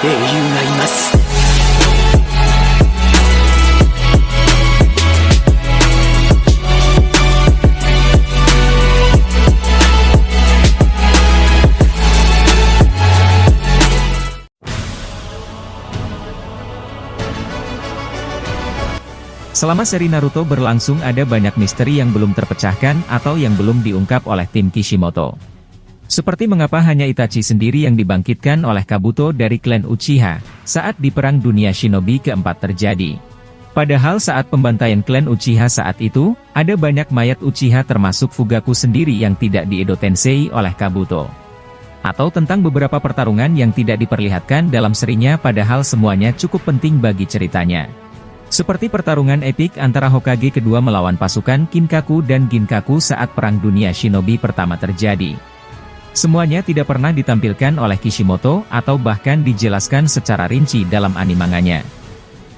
英雄がいます。 Selama seri Naruto berlangsung ada banyak misteri yang belum terpecahkan atau yang belum diungkap oleh tim Kishimoto. Seperti mengapa hanya Itachi sendiri yang dibangkitkan oleh Kabuto dari klan Uchiha, saat di Perang Dunia Shinobi keempat terjadi. Padahal saat pembantaian klan Uchiha saat itu, ada banyak mayat Uchiha termasuk Fugaku sendiri yang tidak di Edo Tensei oleh Kabuto. Atau tentang beberapa pertarungan yang tidak diperlihatkan dalam serinya padahal semuanya cukup penting bagi ceritanya. Seperti pertarungan epik antara Hokage kedua melawan pasukan Kinkaku dan Ginkaku saat Perang Dunia Shinobi pertama terjadi. Semuanya tidak pernah ditampilkan oleh Kishimoto atau bahkan dijelaskan secara rinci dalam animanganya.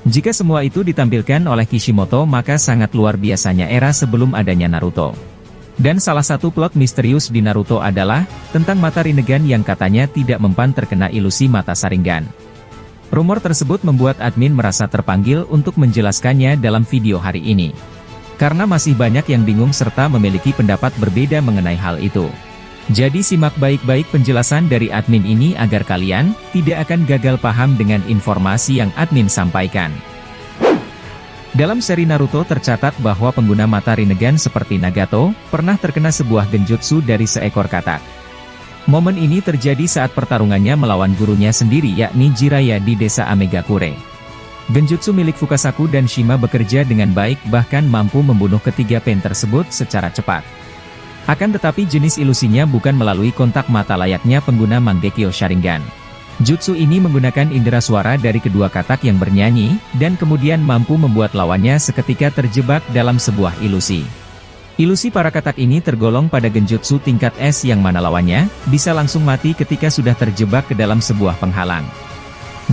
Jika semua itu ditampilkan oleh Kishimoto maka sangat luar biasanya era sebelum adanya Naruto. Dan salah satu plot misterius di Naruto adalah tentang mata Rinnegan yang katanya tidak mempan terkena ilusi mata Sharingan. Rumor tersebut membuat admin merasa terpanggil untuk menjelaskannya dalam video hari ini. Karena masih banyak yang bingung serta memiliki pendapat berbeda mengenai hal itu. Jadi simak baik-baik penjelasan dari admin ini agar kalian tidak akan gagal paham dengan informasi yang admin sampaikan. Dalam seri Naruto tercatat bahwa pengguna mata Rinnegan seperti Nagato, pernah terkena sebuah genjutsu dari seekor katak. Momen ini terjadi saat pertarungannya melawan gurunya sendiri yakni Jiraiya di desa Amegakure. Genjutsu milik Fukasaku dan Shima bekerja dengan baik bahkan mampu membunuh ketiga pen tersebut secara cepat. Akan tetapi jenis ilusinya bukan melalui kontak mata layaknya pengguna Mangekyo Sharingan. Jutsu ini menggunakan indera suara dari kedua katak yang bernyanyi, dan kemudian mampu membuat lawannya seketika terjebak dalam sebuah ilusi. Ilusi para katak ini tergolong pada genjutsu tingkat S yang mana lawannya bisa langsung mati ketika sudah terjebak ke dalam sebuah penghalang.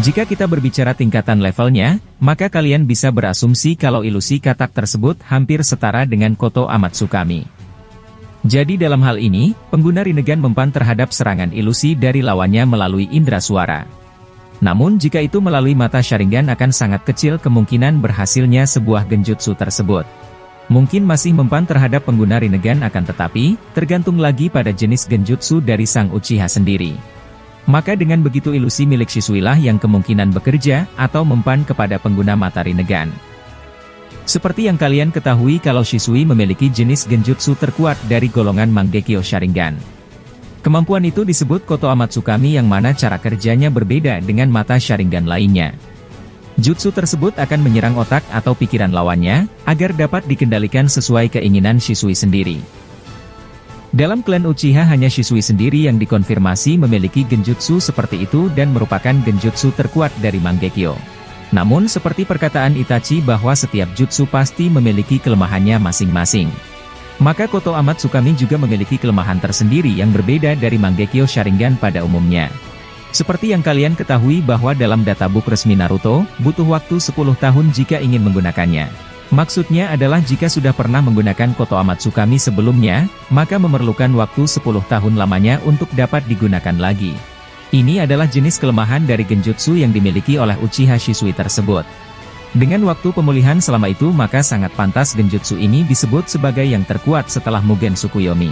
Jika kita berbicara tingkatan levelnya, maka kalian bisa berasumsi kalau ilusi katak tersebut hampir setara dengan Koto Amatsukami. Jadi dalam hal ini, pengguna Rinnegan mempan terhadap serangan ilusi dari lawannya melalui indera suara. Namun jika itu melalui mata Sharingan akan sangat kecil kemungkinan berhasilnya sebuah genjutsu tersebut. Mungkin masih mempan terhadap pengguna Rinnegan akan tetapi, tergantung lagi pada jenis genjutsu dari sang Uchiha sendiri. Maka dengan begitu ilusi milik Shisui lah yang kemungkinan bekerja, atau mempan kepada pengguna mata Rinnegan. Seperti yang kalian ketahui kalau Shisui memiliki jenis genjutsu terkuat dari golongan Mangekyo Sharingan. Kemampuan itu disebut Koto Amatsukami yang mana cara kerjanya berbeda dengan mata Sharingan lainnya. Jutsu tersebut akan menyerang otak atau pikiran lawannya, agar dapat dikendalikan sesuai keinginan Shisui sendiri. Dalam klan Uchiha hanya Shisui sendiri yang dikonfirmasi memiliki genjutsu seperti itu dan merupakan genjutsu terkuat dari Mangekyo. Namun seperti perkataan Itachi bahwa setiap jutsu pasti memiliki kelemahannya masing-masing. Maka Koto Amatsukami juga memiliki kelemahan tersendiri yang berbeda dari Mangekyo Sharingan pada umumnya. Seperti yang kalian ketahui bahwa dalam databook resmi Naruto, butuh waktu 10 tahun jika ingin menggunakannya. Maksudnya adalah jika sudah pernah menggunakan Koto Amatsukami sebelumnya, maka memerlukan waktu 10 tahun lamanya untuk dapat digunakan lagi. Ini adalah jenis kelemahan dari genjutsu yang dimiliki oleh Uchiha Shisui tersebut. Dengan waktu pemulihan selama itu maka sangat pantas genjutsu ini disebut sebagai yang terkuat setelah Mugen Tsukuyomi.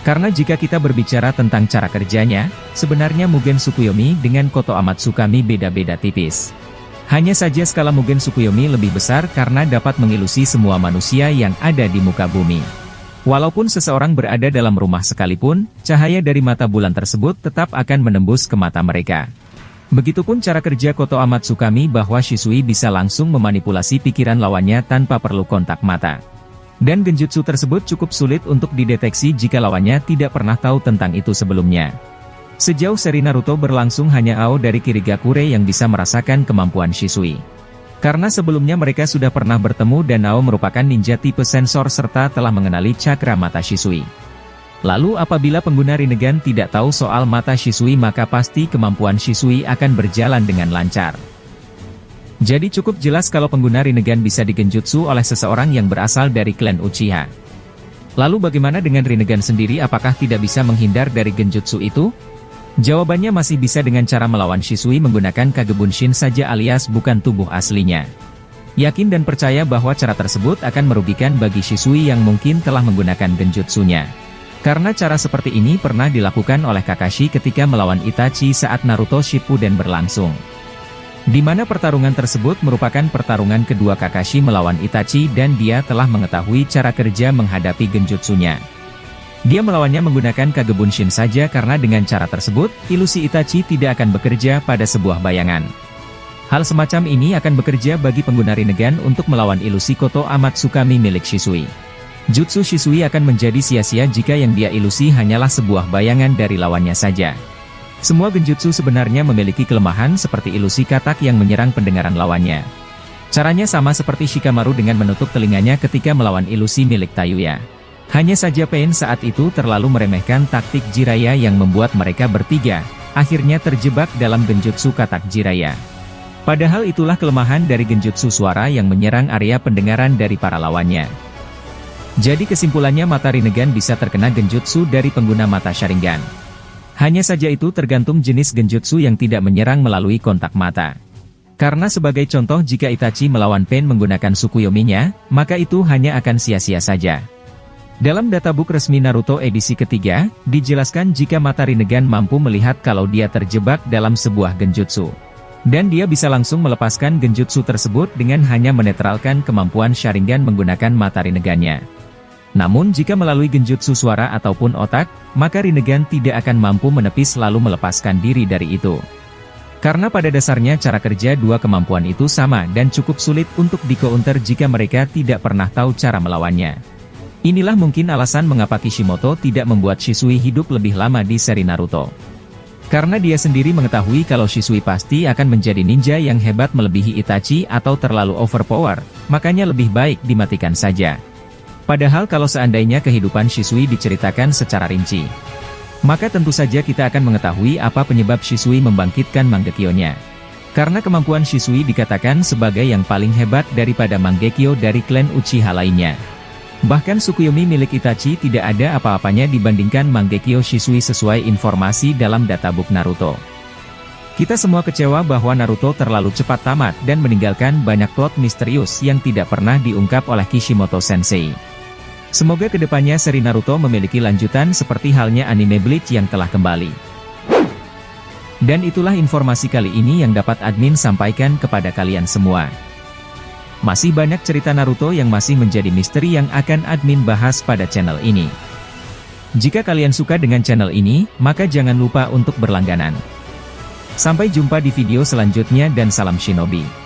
Karena jika kita berbicara tentang cara kerjanya, sebenarnya Mugen Tsukuyomi dengan Koto Amatsukami beda-beda tipis. Hanya saja skala Mugen Tsukuyomi lebih besar karena dapat mengilusi semua manusia yang ada di muka bumi. Walaupun seseorang berada dalam rumah sekalipun, cahaya dari mata bulan tersebut tetap akan menembus ke mata mereka. Begitupun cara kerja Koto Amatsukami bahwa Shisui bisa langsung memanipulasi pikiran lawannya tanpa perlu kontak mata. Dan genjutsu tersebut cukup sulit untuk dideteksi jika lawannya tidak pernah tahu tentang itu sebelumnya. Sejauh seri Naruto berlangsung hanya Ao dari Kirigakure yang bisa merasakan kemampuan Shisui. Karena sebelumnya mereka sudah pernah bertemu dan Ao merupakan ninja tipe sensor serta telah mengenali cakra mata Shisui. Lalu apabila pengguna Rinnegan tidak tahu soal mata Shisui maka pasti kemampuan Shisui akan berjalan dengan lancar. Jadi cukup jelas kalau pengguna Rinnegan bisa digenjutsu oleh seseorang yang berasal dari klan Uchiha. Lalu bagaimana dengan Rinnegan sendiri, apakah tidak bisa menghindar dari genjutsu itu? Jawabannya masih bisa dengan cara melawan Shisui menggunakan Kagebunshin saja alias bukan tubuh aslinya. Yakin dan percaya bahwa cara tersebut akan merugikan bagi Shisui yang mungkin telah menggunakan genjutsunya. Karena cara seperti ini pernah dilakukan oleh Kakashi ketika melawan Itachi saat Naruto Shippuden berlangsung. Di mana pertarungan tersebut merupakan pertarungan kedua Kakashi melawan Itachi dan dia telah mengetahui cara kerja menghadapi genjutsunya. Dia melawannya menggunakan Kagebunshin saja karena dengan cara tersebut, ilusi Itachi tidak akan bekerja pada sebuah bayangan. Hal semacam ini akan bekerja bagi pengguna Rinnegan untuk melawan ilusi Koto Amatsukami milik Shisui. Jutsu Shisui akan menjadi sia-sia jika yang dia ilusi hanyalah sebuah bayangan dari lawannya saja. Semua genjutsu sebenarnya memiliki kelemahan seperti ilusi katak yang menyerang pendengaran lawannya. Caranya sama seperti Shikamaru dengan menutup telinganya ketika melawan ilusi milik Tayuya. Hanya saja Pain saat itu terlalu meremehkan taktik Jiraiya yang membuat mereka bertiga, akhirnya terjebak dalam genjutsu katak Jiraiya. Padahal itulah kelemahan dari genjutsu suara yang menyerang area pendengaran dari para lawannya. Jadi kesimpulannya mata Rinnegan bisa terkena genjutsu dari pengguna mata Sharingan. Hanya saja itu tergantung jenis genjutsu yang tidak menyerang melalui kontak mata. Karena sebagai contoh jika Itachi melawan Pain menggunakan Tsukuyomi-nya, maka itu hanya akan sia-sia saja. Dalam databook resmi Naruto edisi ketiga, dijelaskan jika mata Rinnegan mampu melihat kalau dia terjebak dalam sebuah genjutsu. Dan dia bisa langsung melepaskan genjutsu tersebut dengan hanya menetralkan kemampuan Sharingan menggunakan mata Rinnegan-nya. Namun jika melalui genjutsu suara ataupun otak, maka Rinnegan tidak akan mampu menepis lalu melepaskan diri dari itu. Karena pada dasarnya cara kerja dua kemampuan itu sama dan cukup sulit untuk di-counter jika mereka tidak pernah tahu cara melawannya. Inilah mungkin alasan mengapa Kishimoto tidak membuat Shisui hidup lebih lama di seri Naruto. Karena dia sendiri mengetahui kalau Shisui pasti akan menjadi ninja yang hebat melebihi Itachi atau terlalu overpower, makanya lebih baik dimatikan saja. Padahal kalau seandainya kehidupan Shisui diceritakan secara rinci, maka tentu saja kita akan mengetahui apa penyebab Shisui membangkitkan Mangekyo-nya. Karena kemampuan Shisui dikatakan sebagai yang paling hebat daripada Mangekyo dari klan Uchiha lainnya. Bahkan Tsukuyomi milik Itachi tidak ada apa-apanya dibandingkan Mangekyo Shisui sesuai informasi dalam databook Naruto. Kita semua kecewa bahwa Naruto terlalu cepat tamat dan meninggalkan banyak plot misterius yang tidak pernah diungkap oleh Kishimoto Sensei. Semoga kedepannya seri Naruto memiliki lanjutan seperti halnya anime Bleach yang telah kembali. Dan itulah informasi kali ini yang dapat admin sampaikan kepada kalian semua. Masih banyak cerita Naruto yang masih menjadi misteri yang akan admin bahas pada channel ini. Jika kalian suka dengan channel ini, maka jangan lupa untuk berlangganan. Sampai jumpa di video selanjutnya dan salam shinobi.